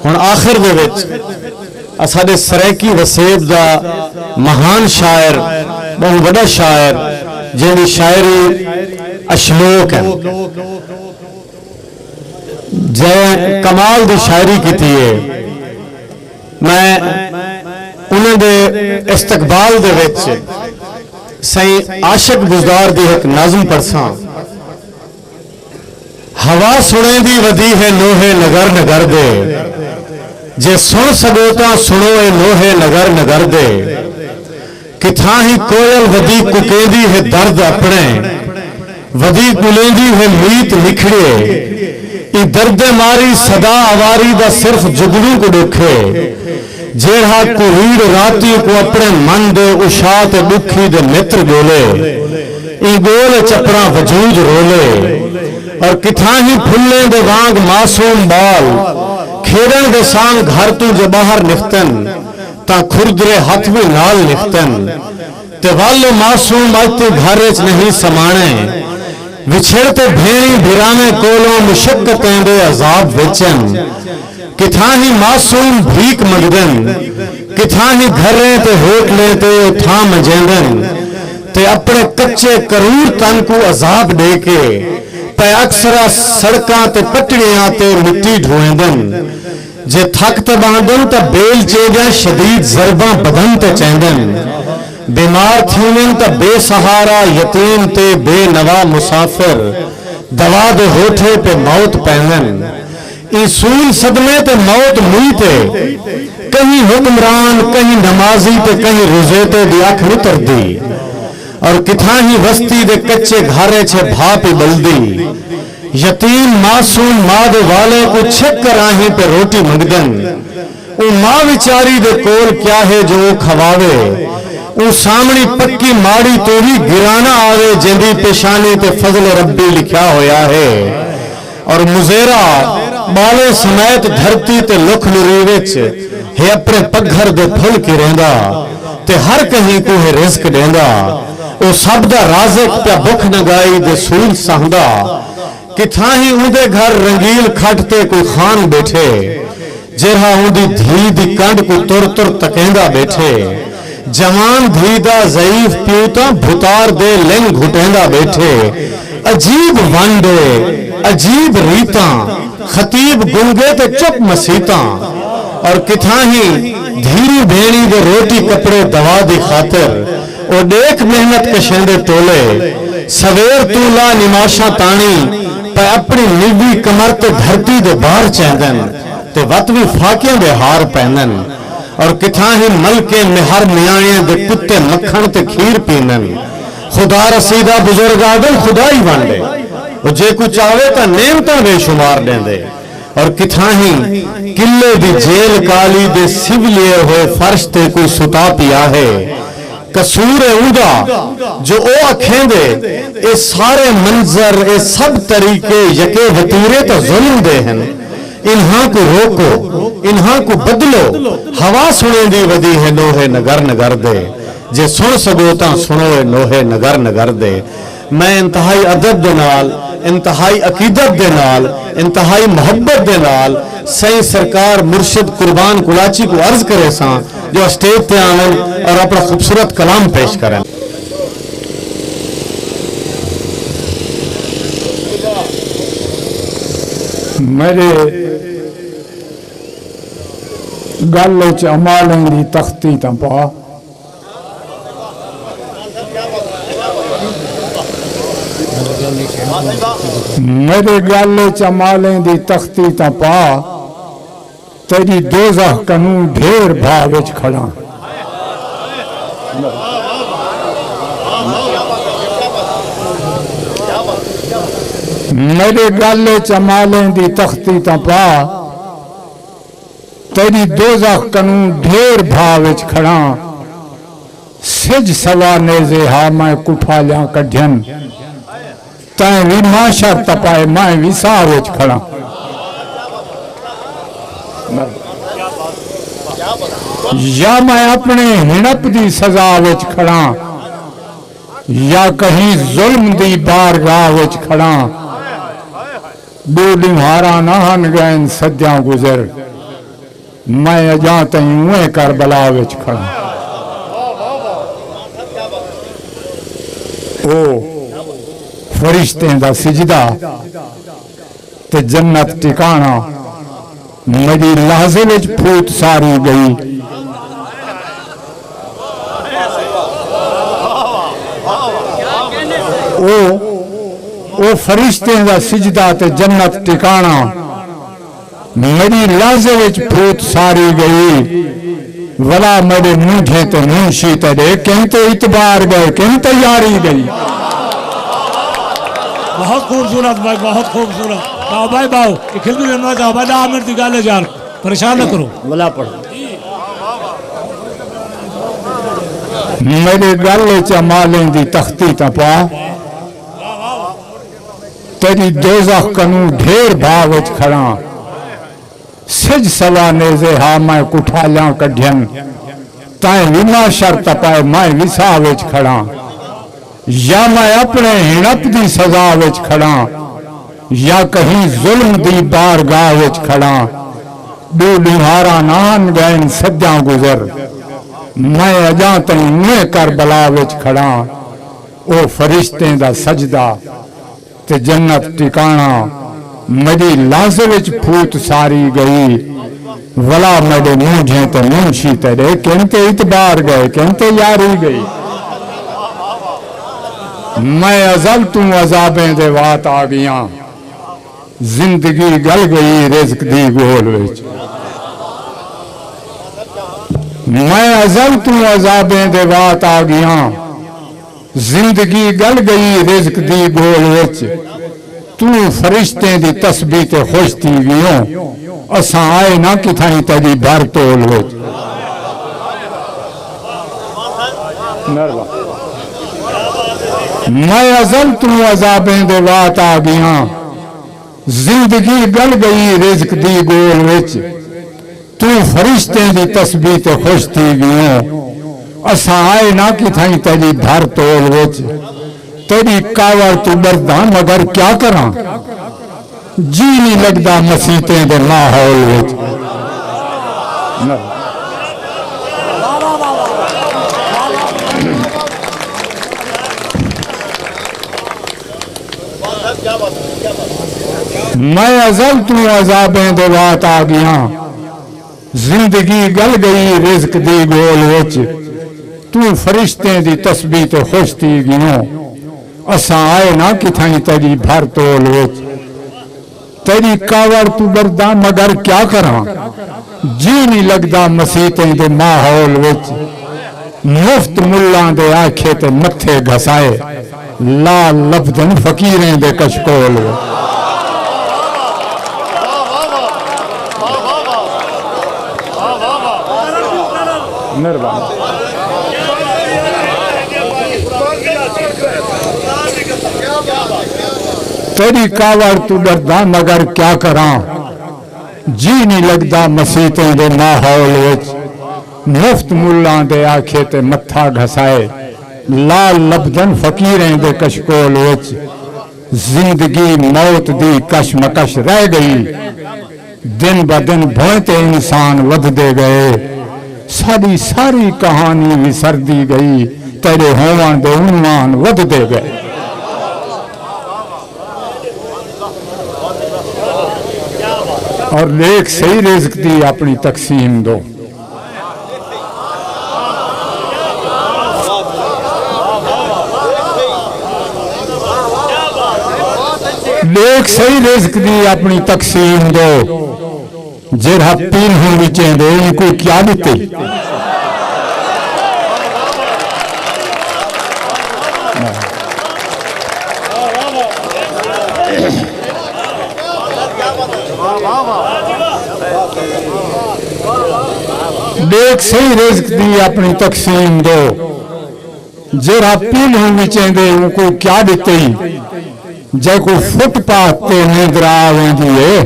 हुण आखिर दे विच साडे सरैकी वसेब दा महान शायर, बहुत बड़ा शायर, जिहदी शायरी अशलोक है, जै कमाल दी शायरी की है। मैं उन्हां दे इस्तकबाल दे विच सही आशिक गुजार दी एक नाज़म पढ़सा। हवा सुने दी वधी है लोहे नगर नगर दे, जे सुन सको तां सुनो ए लोहे नगर नगर दे। किथा ही कोयल वधी कुकेंदी है दर्द अपने, वधी कुलेंदी है मीत निखड़े। ई दर्द मारी सदा आवारी दा सिर्फ जुगनू को दुखे, जेड़ा कुहीड़ राती को अपने मन दे उशात दुखी दे मित्र गोले। ई गोल चपड़ा वजूद रोले, और किथा ही फुल्ले दे वांग मासूम बाल, खेड़न दे सांग घर तू जो बाहर निकतन, ता खुरदरे हाथ भी नाल निकतन। ते वालो मासूम आते घर च नहीं समाने, विछड़ते भेड़ी भिराने कोलों मुशक्कतें दे अजाब विचन। किथा ही मासूम भीख मंगदन, किथा ही घरे ते होटले ते उठा मजेंदन। ते अपने कच्चे करूर तन को अजाब दे के पे अक्सरा सड़कां ते पटड़ियां ते मिट्टी ढोएंदन। जे थक ते बांधन तो बेल चेजा शदीद जरबा बदन ते चेंदन। बीमार थीवन तो बेसहारा यतीम ते बेनवा मुसाफिर, दवा दे होठे पे मौत पैंदन। सूल सदमे ते मौत मुईते, कहीं हुक्मरान कहीं नमाजी ते कहीं रोजेते दी अख नितरदी। और किथा ही वस्ती दे कच्चे घारे छे भापी बल्दी। यतीम मासूम माद वाले को छक कर आही पे रोटी मंगदन। ओ मां विचारी दे कोल क्या है जो खवावे, ओ सामनी पक्की माड़ी तो भी गिराना आवे, जिंदी पेशानी ते फजल रब्बी लिखा होया है। और मुजेरा बाले समेत धरती ते लुख लुरी विच है अपने पत्थर दे फुल की रेंदा, ते हर कहीं को है रिस्क देंदा। ओ सब दा राज़िक पे भुख नगाई दे सूल सहंदा। किथा ही उंदे घर रंगील खट ते कोई खान बैठे, जेहा उंदी धी दी कंड को तुर तुर तकेंदा बैठे। जवान धी दा ज़ईफ प्यूता भुतार दे लिंग घुटेंदा बैठे। अजीब वंडे अजीब रीता, खतीब गुंगे ते चुप मसीता। और किथा ही धीरी भेड़ी दे रोटी कपड़े दवा दी खातिर, ओ देख मेहनत कशेंदे टोले। सवेर तूला निमाशा तानी पे अपनी निवी कमर ते धरती दे बाहर चेंदन, ते वत भी फाकियां दे हार पहनन। और किथा ही मलके मेहर मियाणे दे कुत्ते मक्खन ते खीर पीनन। खुदा रसीदा बुजुर्ग आगल खुदाई वांडे, जे कुछ आवे तो नेमता बेशुमार देंदे। और किथा ही किले दी जेल काली दे सिवलिए हुए फर्श ते कोई सुता पिया है। कसूर है उदा जो ओ अखें दे, ये सारे मंजर ये सब तरीके यके वतीरे तो जुल्म दे हैं। इन्हां को रोको इन्हां को बदलो, हवा सुने दी वधी है लोहे नगर नगर दे। जे सुन सको तां सुनो ए लोहे नगर नगर दे। मैं इंतहाई अदब दे नाल, इंतहाई अकीदत दे नाल, इंतहाई मोहब्बत दे नाल सही सरकार मुर्शिद कुर्बान कुलाची को अर्ज करे सा जो स्टेज पे आवन और अपना खूबसूरत कलाम पेश करें। मेरे गल च अमालें दी तख्ती तां पा, मेरे गल च अमालें दी तख्ती तां पा। तेरी दोज़ख कनू ढेर भाव विच खड़ा। मेरे गल च अमालें दी तख्ती तां पा। तेरी दोज़ख कनू ढेर भाव विच खड़ा। सिज सवा नेज़े हा मैं कुठा लिया कढ़ियन, तैं भी माशर तपाए मैं भी साह विच खड़ा। या मैं अपने हिणप दी सजा विच खड़ा, या कहीं जुल्म दी बारगाह विच खड़ा। दो लिम्हारा नाहन गैन सद्या गुजर, मैं अजा तई उएं करबला विच खड़ा। ओ फरिश्तें दा सिजदा ते जन्नत टिकाना मेरी लहजे विच फूट सारी गई। ओ फरिश्तें दा सिजदा ते जन्नत टिकाना मेरी लहजे विच फूट सारी गई। वला मेरे मूंझे ते मुंशी तेरे कहीं तो इतबार गए कहीं तैयारी गई। बहुत खूबसूरत भाई, बहुत खूबसूरत। बाओ भाई बाओ खिलमी रहना चाहो भाई, 10 मिनट की गल है यार, परेशान न करो। भला पढ़ो। मेरे गल च मालें दी तख्ती तपा तेरी दोज़ख कनू ढेर भाव विच खड़ा। सिज सवा नेज़े हा मैं कुठालियां कढ़ियन ताए विमा शर तपाए मैं विसा विच खड़ा। या मैं अपने हिणप दी सजा विच खड़ा या कहीं जुल्म दी बारगाह विच खड़ा। दो लिहारा नान गैन सद्या गुजर मैं अजा तई उएं करबला विच खड़ा। ओ फरिश्तें दा सजदा ते जन्नत टिकाना मेरी लाज विच फूट सारी गई। वला मेरे मूंझे ते मुंशी तेरे कहते इतबार गए कहते यारी गई। मैं अजल तू अजाबें दे वात आ गया जिंदगी गल गई रिज़्क दी गोल विच। मैं अजल तू अजाबें दे वात आ गया जिंदगी गल गई रिज़्क दी गोल विच। तू फरिश्तें दी तस्बीह ते खुश थी गियो असां आए ना किथाई तेरी भर तोल विच। मैं अजल तू अजाबें दे वात आ गया जिंदगी गल गई रिज़्क दी गोल विच। तू फरिश्तें दी तस्बीह ते खुश थी गियो असां आए ना किथाई तेरी भर तोल विच। तेरी कावड़ तू डरदा मगर क्या करा जी नहीं लगदा मसीतें दे माहौल विच। मैं अजल तू अजाबें दे वात आ गया जिंदगी गल गई रिज़्क दी गोल विच। तू फरिश्तें दी तस्बीह ते खुश थी गियो असां आए ना किथाई तेरी भर तोल विच। तेरी कावड़ तू डरदा मगर क्या करा जी नहीं लगदा मसीतें दे माहौल विच। मुफ्त मुल्लां दे आखे ते मथे घसाए लाल लफ्ज़न फकीरें दे कशकोल विच। तेरी कावड़ तू डरदा मगर क्या करा जी नहीं लगदा मसीतें दे माहौल विच। मुफ्त मुल्लां दे आखे ते मथा घसाए लाल लफ्ज़न फकीरें दे कशकोल विच। जिंदगी मौत दी कशमकश रह गई दिन ब दिन भोंते इंसान वधदे गए। सारी सारी कहानी विसरदी गई तेरे होवन दे उन्वान वधदे गए। और लेख सही रिज़्क दी अपनी तकसीम दो। लेख सही रिज़्क दी अपनी तकसीम दो जेड़ा पीन हूं विचें दे कोई क्या दिते। देख सही रिज़्क दी अपनी तकसीम दो जेड़ा पीन हूं विचें दे को क्या दिते। जे को फुटपाथ ते नींदर आवेंदी है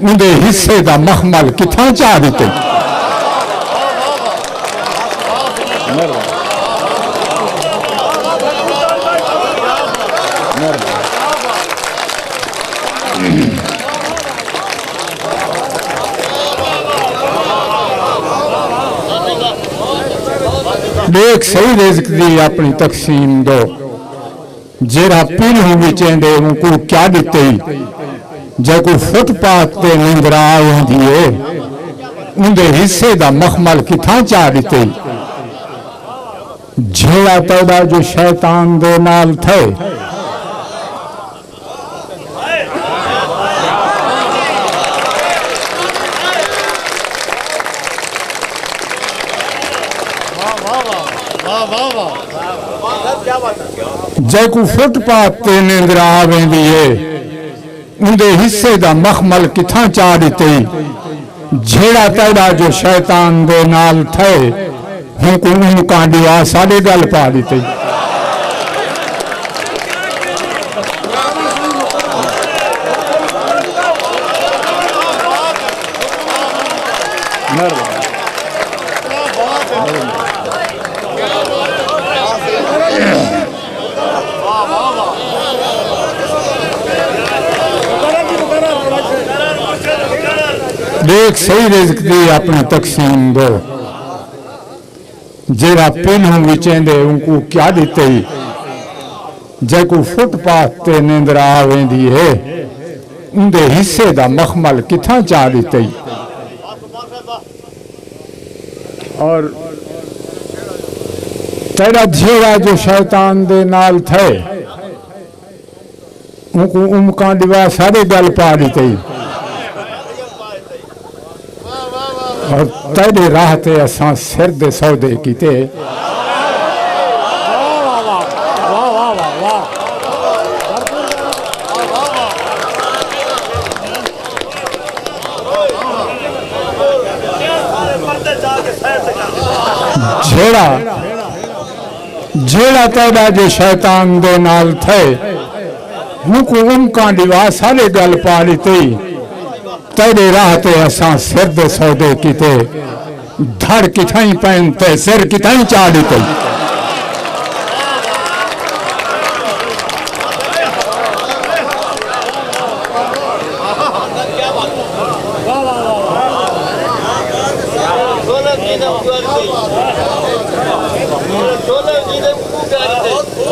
उनके हिस्से का मखमल किथां चा दिते। देख सही रिज़्क दी अपनी तकसीम दो जेड़ा पीलू विचेंदे उनको क्या दिते जे कोई फुटपाथ ते निंद्रा आंदी है उनके हिस्से दा मखमल किथा चा दिते जेड़ा तौड़ा जो शैतान दे नाल थे जे को फुटपाथ ते निंद्रा आवेंदी है उनके हिस्से दा मखमल किथा चा दिते जेड़ा तौड़ा जो शैतान दे नाल थे हुकुम कांडिया साढ़े गल पा दिते देख सही रिज़्क दी अपनी तकसीम दो जेड़ा पीलू विचेंदे उनको क्या दिते जे को फुटपाथ ते निंद्रा आवेंदी है उनके हिस्से दा मखमल किथा चा दिते और तेरा जेड़ा जो शैतान दे नाल थे उनको उमका दिवा सारे गल पा दिते और तेरे राह ते असां सिर दे सौदे कीते जेड़ा जेड़ा तेरा जो शैतान दे नाल थे मुको उनका दिवा सारे गल पा दी तेरे राह ते असां सिर दे सौदे कीते धड़ किथाई पैन ते सिर किथाई चा दिते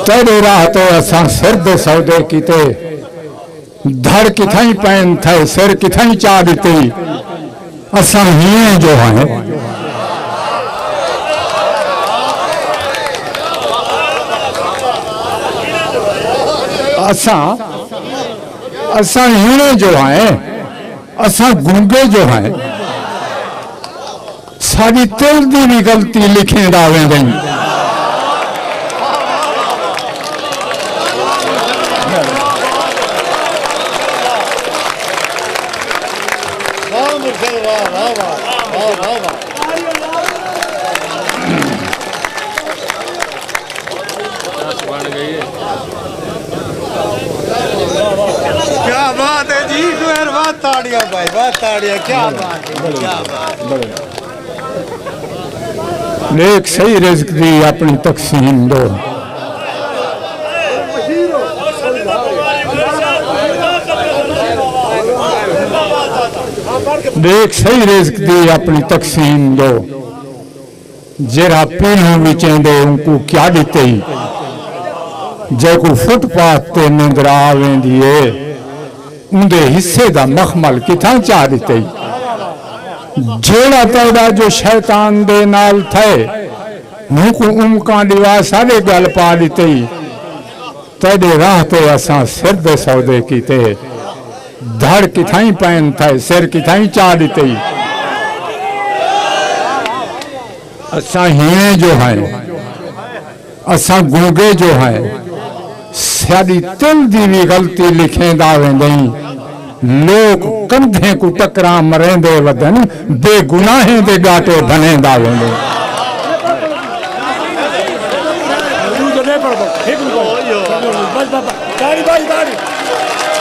तेरे राह ते असां सिर दे सौदे कीते धड़ किथाई पैन थे सिर किथाई चा दिते असां हीअं जो है असां हीअं जो है असां गूंगे जो है साड़ी दिल दी भी गलती लिखेंदा वेंदई क्या बात है जी मेहरबान ताड़ियां भाई बात ताड़ियां क्या बात है क्या बात नेक सही रिज़्क दी अपनी तकसीम दो देख सही रिज़्क दी अपनी तकसीम दो जेड़ा पीलू विचेंदे उनको क्या दिते जे को फुटपाथ ते निंद्रा आवेंदी है उनके हिस्से दा मखमल किथा चा दिते जेड़ा तौड़ा जो शैतान दे नाल थे मुको उमका दिवा सारे गल पा दिते तेरे राह ते असां सिर दे सौदे कीते धड़ किथाई पैन थे सिर किथाई चा दिते असां हीअं जो है असां गूंगे जो है साड़ी दिल दी भी गलती लिखेंदा वेंदई लोग कंधे को टकरा मरेंदे वदन बेगुनाहे दे गाटे बनेंदा वेंदे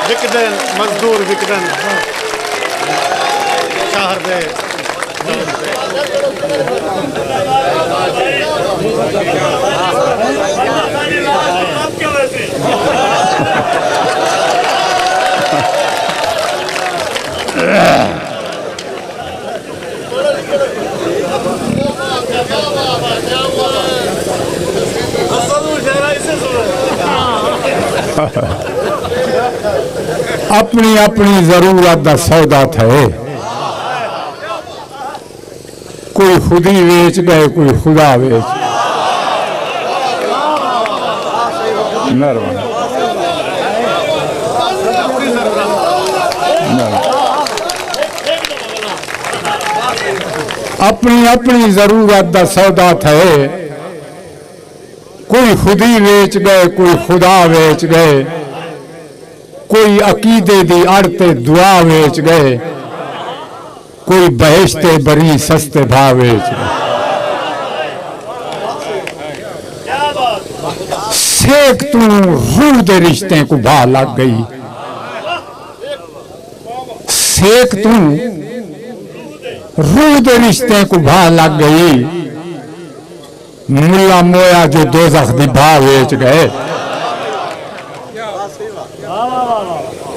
विकदन मजदूर विकदन शहर दे अपनी अपनी जरूरत का सौदा थे। कोई खुदी वेच गए, कोई खुदा वेच। अपनी अपनी जरूरत का सौदा थे। कोई खुदी वेच गए, कोई खुदा वेच गए, कोई अकीदे दी अड़ते दुआ वेच गए, कोई बहिश्ते बरी सस्ते भाव वेच गए। सेक तू रूह दे रिश्ते को भा लग गई। सेक तू रूह दे रिश्ते को भा लग गई। मुल्ला मोया जो दोज़ख दी भा वेच गए।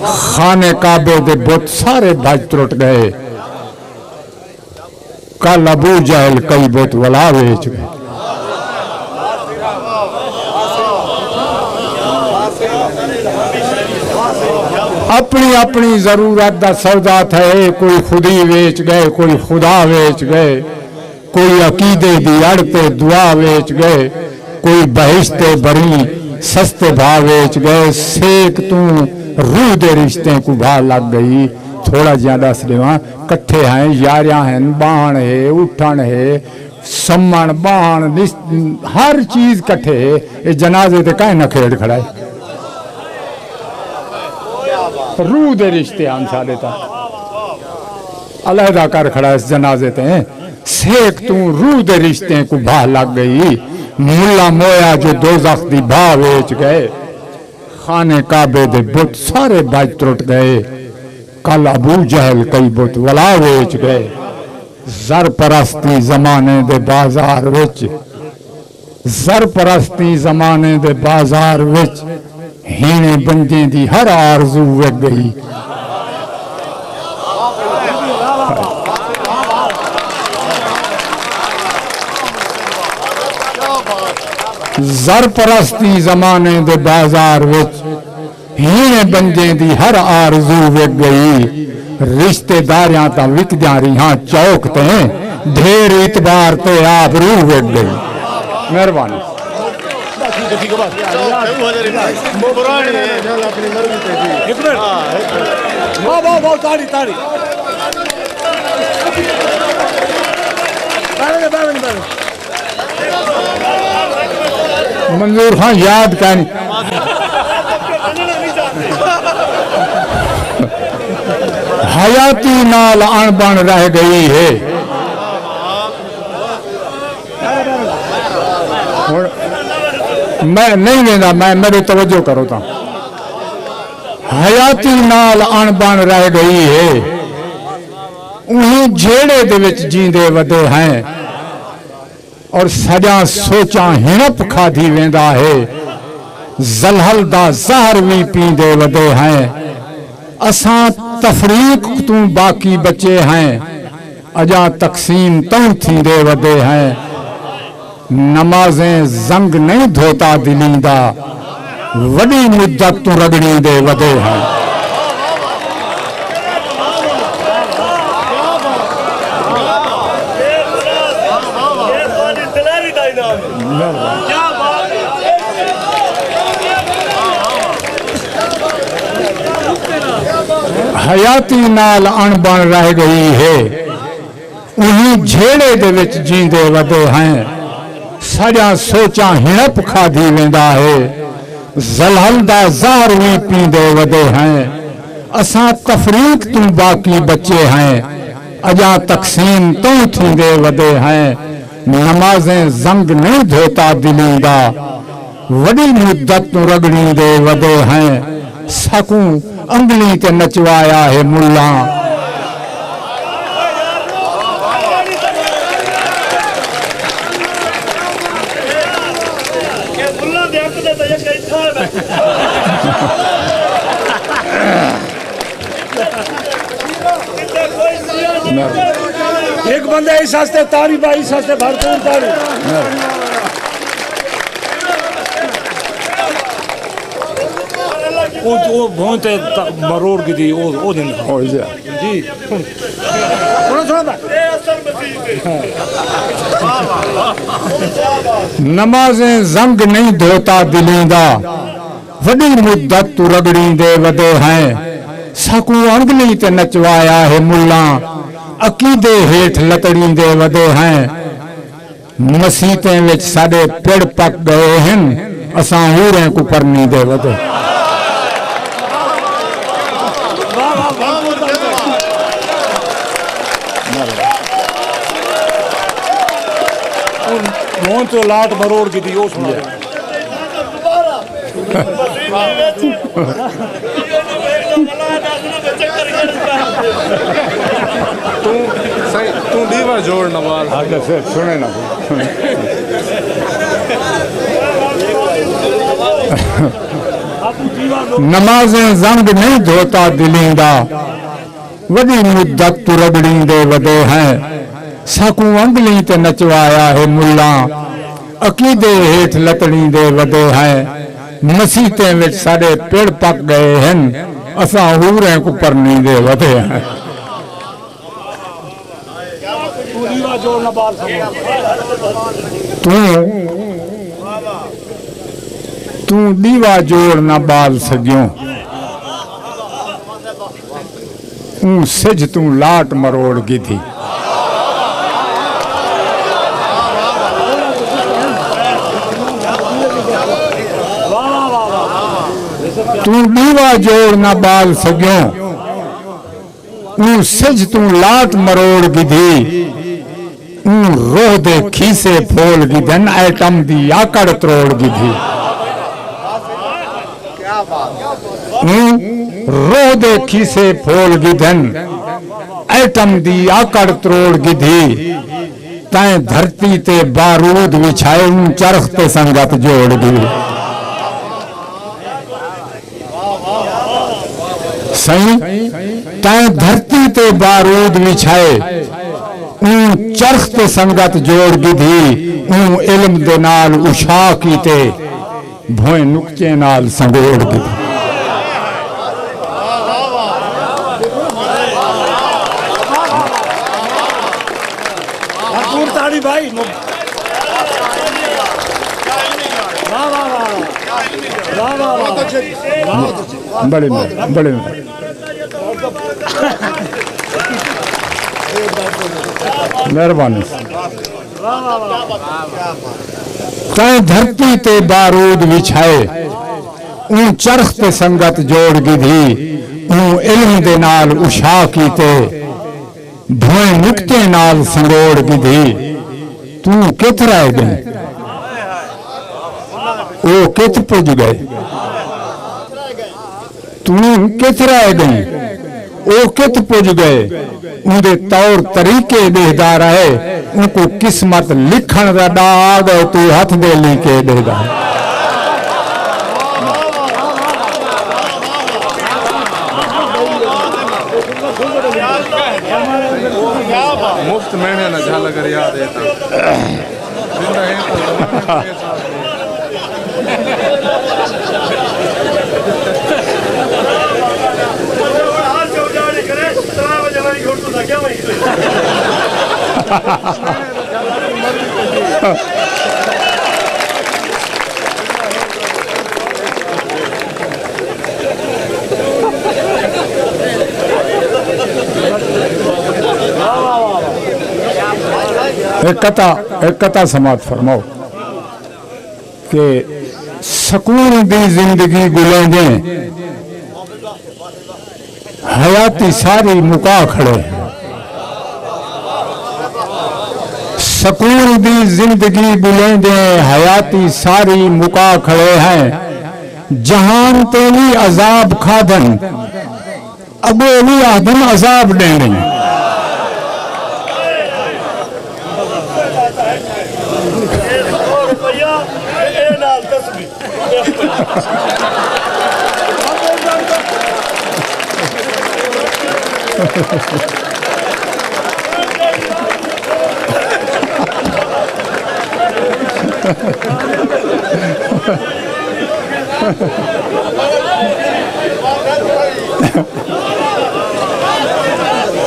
खाने काबे दे बुत सारे भज त्रुट गए। कल अबू जहल कई बुत वला वेच गए। अपनी अपनी जरूरत का सौदा थे। कोई खुदी वेच गए, कोई खुदा वेच गए, कोई अकीदे दी अड़ते दुआ वेच गए, कोई बहिश्ते बरी सस्ते भाव वेच गए। सेक तू रूह दे रिश्ते को भा लग गई। थोड़ा ज्यादा सलेवा कट्ठे हैं, यारियां हैं, बाण है, उठन है, सम्मन बाण हर चीज कट्ठे। ये जनाजे ते कहीं न खेड़ खड़ा है। रूह दे रिश्ते हम सारे अलहदा कर खड़ा इस जनाजे ते। सेक तू रूह दे रिश्ते को भा लग गई। मुल्ला मोया जो दोज़ख दी भा वेच गए। खाने काबे दे बुत सारे भज त्रुट गए। कल अबू जहल कई बुत वला वेच गए। जर परस्ती जमाने दे बाजार विच, जर परस्ती जमाने दे बाजार विच, हीने बंदे दी हर आरज़ू विक गई। जर परस्ती जमाने दे बाजार विच, हीने बंदे दी हर आरज़ू विक गई। रिश्तेदारियां तां विकदियां रिहां चौक ते, ढेर इतबार ते आबरू विक गई। मेहरबानी। ताड़ी ताड़ी मंजूर खान याद कहानी हयाती नाल अणबण रह गई है। मैं नहीं लेना, मैं मेरी तवज्जो करो ता। हयाती नाल अणबण रह गई है। उन्हीं झेड़े दे विच जींदे वदे हैं और सजा सोचा हिणप खाधी वेंदा है। जलहल दा जहर भी पींदे वदे हैं। असां तफरीक तू बाकी बचे हैं। अजा तकसीम तू थींदे वदे हैं। नमाजें जंग नहीं धोता दिलींदा, वडी मुद्दत तू रगड़ी दे वदे हैं। हयाती नाल अणबण रह गई है। उन्हीं झेड़े दे विच जींदे वदे हैं। सजा सोचा हिणप खाधी वेंदा है। जलहल दा जहर भी पींदे वदे हैं। असां तफरीक तू बाकी बचे हैं। अजा तकसीम तू थींदे वदे हैं। नमाजें जंग नहीं धोता दिलींदा, वडी मुद्दत तू रगड़ी दे वदे हैं। सकूं अंगली ते नचवाया है मुल्ला। एक बंदे इस हस्ते तारी भाई, इस हस्ते भरपूर तारी। वो बहुत मरोड़ की थी वो दिन हो जा जी सुनो नमाज़ें ज़ंग नहीं धोता दिलेंदा वडी मुद्दत तू रगड़ी दे वदे हैं सकू अंगली ते नचवाया है मुल्ला अकीदे हेठ लतड़ी दे वदे हैं मसीतें विच साडे पेड़ पक गए हैं असां हूरें को परनी दे वदे बहुत तो लाट मरोड़ की थी वो सुना तू दीवा जोड़ नवाज आगे से सुने ना नमाज़ें ज़ंग नहीं धोता दिलेंदा वडी मुद्दत तू रगड़ी दे वदे हैं सकू अंगली ते नचवाया है मुल्ला अकीदे हेठ लतड़ी दे वदे हैं मसीतें विच साडे पेड़ पक गए हैं असां हूरें को परनी दे वदे हैं तू दीवा जोड़ ना बाल सगियों सिज तू लाट मरोड़ की थी तू दीवा जोड़ ना बाल सगियों सिज तू लाट मरोड़ की थी रोह दे खीसे फोल की धन आइटम दी आकड़ त्रोड़ की थी रोह दे खीसे फोल की धन आइटम दी आकड़ त्रोड़ की थी तैं धरती ते बारूद विछाए चरख ते संगत जोड़ दी सही तैं धरती ते बारूद विछाए चरख ते संगत जोड़ की थी इल्म दे नाल उशा कीते भोए नुकचे नाल संगोड़ की थी भाई बड़े बड़े मेहरबानी तैं धरती ते बारूद विछाए चरख ते संगत जोड़ की थी इल्म दे नाल उशा कीते भोए नुकते नाल संगोड़ की थी तू कित रह गई ओ कित पुज गए तू कित रह गई ओ कित पुज गए उनके तौर तरीके बेहदा रहे उनको किस्मत लिखण दा डाग तू हथ दे लिखे देदा मुफ्त मैंने न झाला कर याद है एक कथा समाप्त फरमाओ कि सकून दी जिंदगी गुलेंदे हयाती सारी मुका खड़े सकून दी जिंदगी बुलेंदे हयाती सारी मुका खड़े हैं जहान ते भी अजाब खादन अगो भी आदम अजाब देने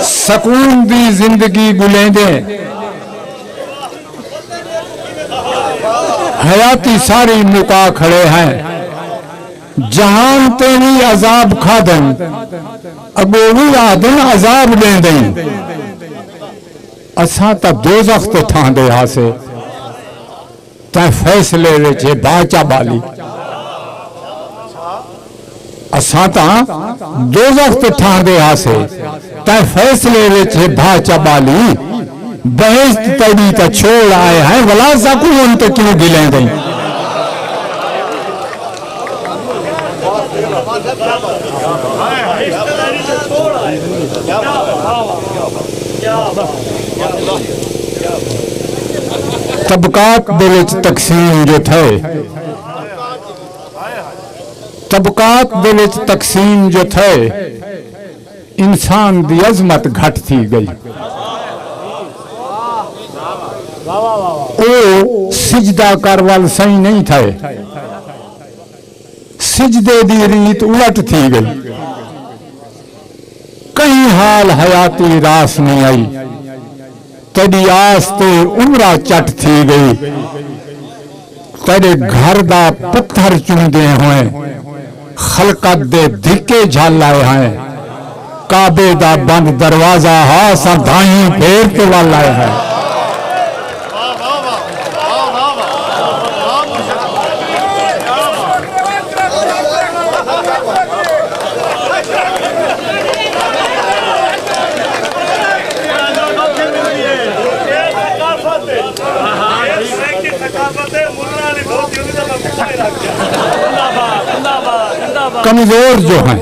सकून दी जिंदगी गुलेंदे हयाती सारी मुका खड़े हैं जहान ते भी अजाब खादन अगो भी आदन अजाब लेंदे असा तो दोज़ख ते ठांदे हासे तै फैसले विच बाचा बाली असा तो दोज़ख ते ठांदे हासे तै फैसले विच बाचा बाली बहश्त तेरी तो छोड़ आए हैं वला सकून तो क्यों गिलेंदे तबकात दे विच तकसीम जो थे तबकात दे विच तकसीम जो थे इंसान दी अजमत घट थी गई ओ सिजदा कर वाल सही नहीं थे सिजदे दी रीत उलट थी गई कहीं हाल हयाती रास नहीं आई तेरी आस्ते उमरा चट थी गई तेरे घर दा पत्थर चुनदे हुए खलकत दे धिक्के झल आए हैं काबे दा बंद दरवाजा हा साधाई फेर के वाल आए हैं कमजोर जो है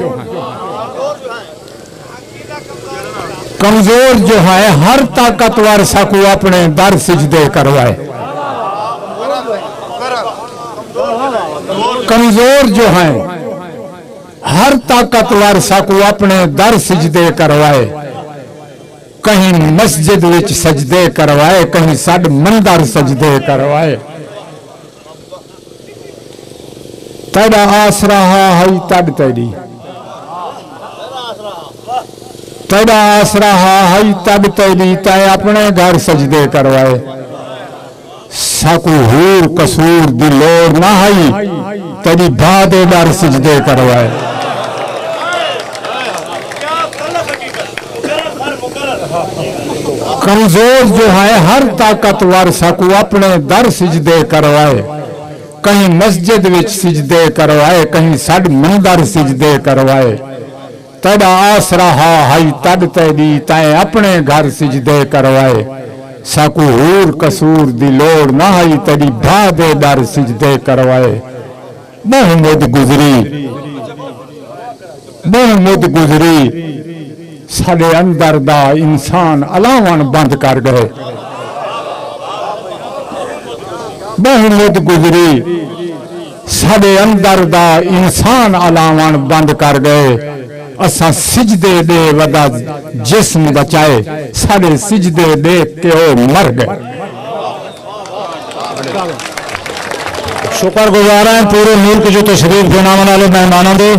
कमजोर जो है हर ताकतवर सकू अपने दर सिजदे करवाए कमजोर जो है हर ताकतवर सकू अपने दर सिजदे करवाए कहीं मस्जिद विच सजदे करवाए कहीं सड मंदर सजदे करवाए तेरा आसरा है तद तेरी तेरा आसरा है तद तेरी तय अपने घर सजदे करवाए सकू हूर कसूर दी लोड़ ना है तेरी बादे दर सजदे करवाए कमजोर जो है हर ताकतवर सकू अपने दर सजदे करवाए कहीं मस्जिद विच सिजदे करवाए कहीं सड मंदर सिजदे करवाए तेरा आसरा है तद तेरी तय अपने घर सिजदे करवाए सकू हूर कसूर दी लोड़ ना है तेरी बादे दर सिजदे करवाए बहुमुद गुजरी साडे अंदर दा इंसान अलावन बंद कर गए बहुमुद गुजरी साडे अंदर दा इंसान अलावन बंद कर गए असा सिजदे दे वदा जिस्म बचाए साडे सिजदे देख के ओ मर गए शुक्रगुजार हैं पूरे मुल्क जो तशरीफ के नाम वाले मेहमानों दे